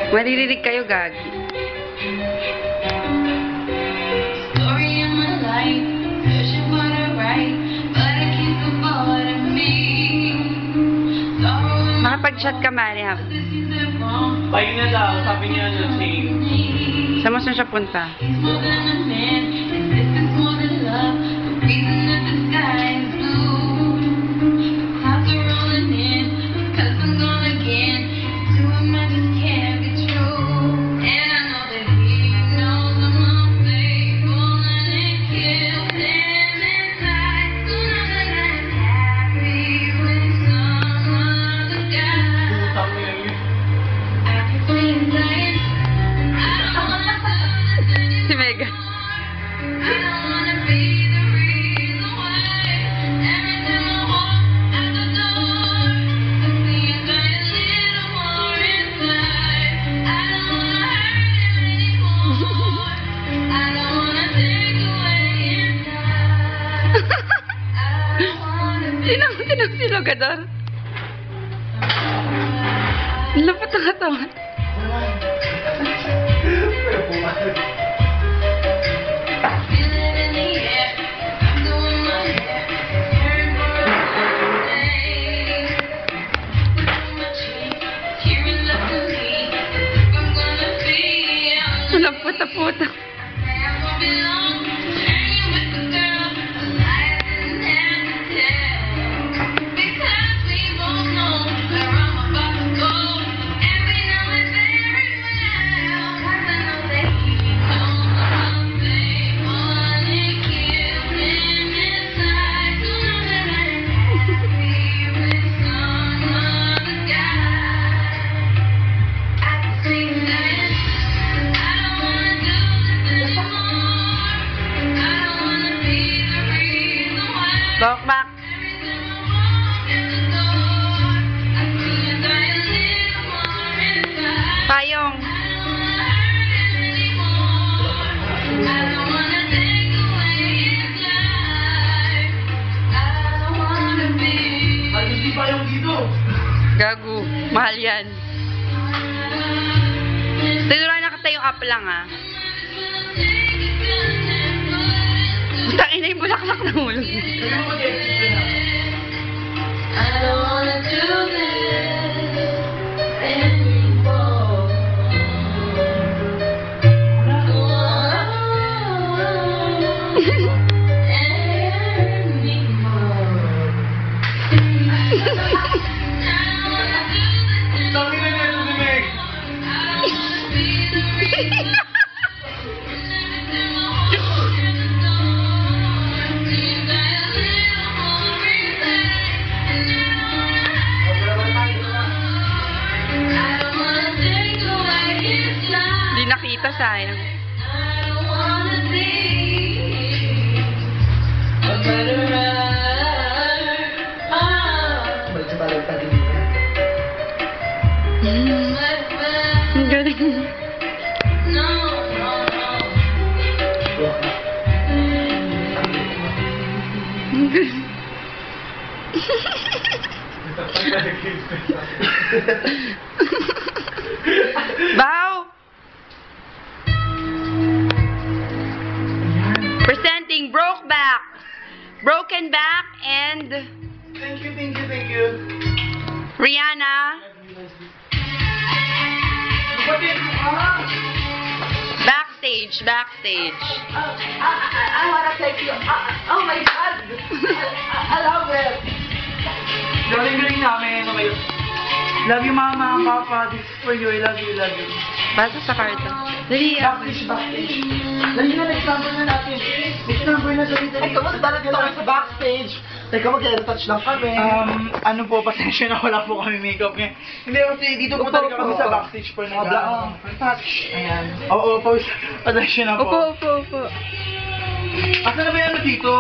Maririnig kayo, Gagi. Makapag-chat ka, Mariam. Pahinga na daw, sabi niya na Saan mo siya punta? Si Megan. Sinang si Logador? Lapot ang katawan. Walang puta-puta. Bokbak. Payong. Hindi payong dito. Gago. Mahal yan. Tinuruan na kita yung up lang, ah. Tangin na yung bulaklak na hulog. I don't wanna do this anymore. Sabi na niya ni Meg. Hindi nakita, sayang. Ang galing. Ang galing. Bow! Presenting Brokeback, Broken Back, and Thank you, thank you, thank you. Rihanna. Kapatid mo ka! Backstage, backstage. I wanna thank you. Oh my God! I love it. Galing-galing namin. Okay. Love you, mama, papa. This is for you. I love you, love you. Basta sa karton. Dali, Backstage, backstage. Dali na, next number na natin. Next number na sa dito. Ay, kamusta na tayo sa backstage? Teka, mag-touch lang kami. Ano po, pasensya na wala po kami makeup ngayon. Hindi kasi dito po talaga kami sa backstage po touch. Ayan. Oo, po. Pasensya na po. Upo, upo, upo. Asa na ba yung ano dito?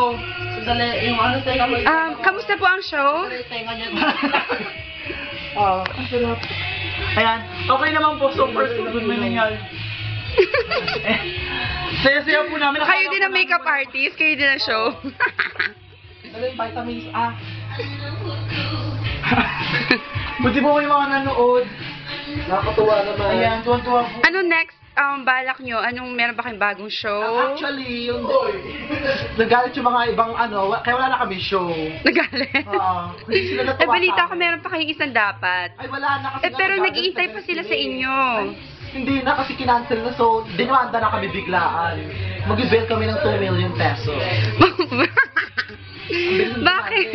Sandali, yung ano tayo kami. Kamusta po ang show? Tenga niya. Asa na? Ayan. Okay naman po. So, first, good na nangyari. Saya-saya po namin. Kayo din ang makeup artist, kayo din ang show. Ano yung vitamins A? Buti po may mga nanood. Nakakatuwa naman. Ayan, tuwan-tuwa po. Ano next balak nyo? Anong meron ba kayong bagong show? Actually, yung nagalit yung mga ibang kaya wala na kami show. Nagalit? Oo. Hindi sila natuwa Balita ko sa amin. meron pa kayong isang dapat. Ay, wala na kasi. Pero nag-garden nag-iintay pa sila sa inyo. Hindi na kasi kinancel na, so dinwanda na kami biglaan. Mag-bill kami ng 2 million pesos. Bakit?